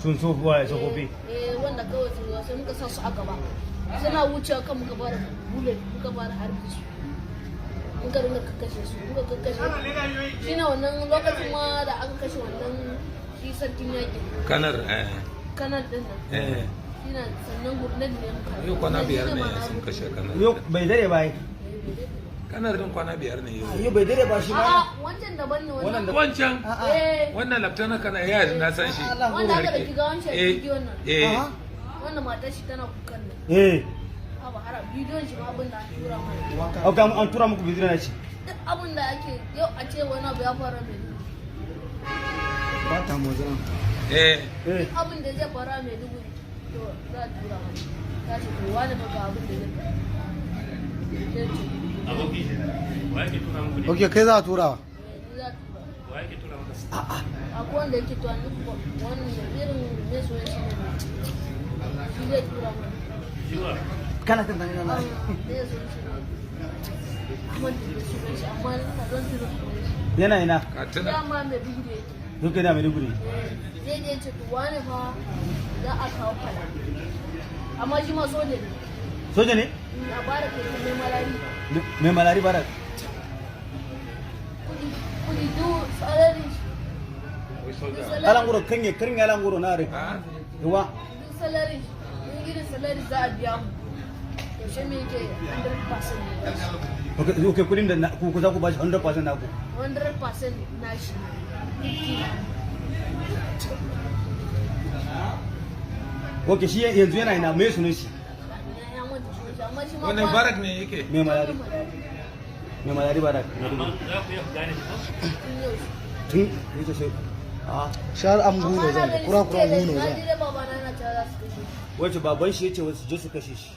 sun so kuwa ya sofofi wanda kawai su sai muka sa su a gaba suna wucewa kan muka fara bullet muka fara harbi su muka rinka kakkashe su muka kakkashe shi na wannan lokacin ma da aka kashe wannan shi sarkin yaƙi kanar din nan shi na sannan gurnet ne muka yau kwana 5 ne sun kashe kanar yau bai dare ba kanar din kwana 5 ne yau bai dare ba shi ma wancan daban ne wancan wannan laftana kana ya na san shi wanda aka da kiga wancan bidiyo wannan wannan matar shi tana kukan nan ba har bidiyon shi ma abin da aka tura mana aka an tura muku bidiyon na shi duk abin da ake yau a ce wani abu ya fara mai ba ta mu zan duk abin da zai fara mai dubu to za a tura mana ta ce to wani baka abin da zai ok kai za a tura akwai wanda yake tura ni wannan irin ne so ya shi zai tura mana kana tantane na yana ina dama mai duguri yake duk yana mai duguri zai da ce wani fa za a kawo fada amma shi ma soja ne soja ne a bara ke mai malari mai malari bara kudi duk salari alanguro kanye karin alanguro na re yawa duk salari in gidan salari za a biya mu yaushe me yake 100% ok kudin da ku za ku bashi 100% na ku 100% na shi ok shi yanzu yana ina mai sunan shi wannan barak ne yake mai malari barak tun yake sai shar an guno zan kura guno zan wace baban shi yace wasu je su kashe shi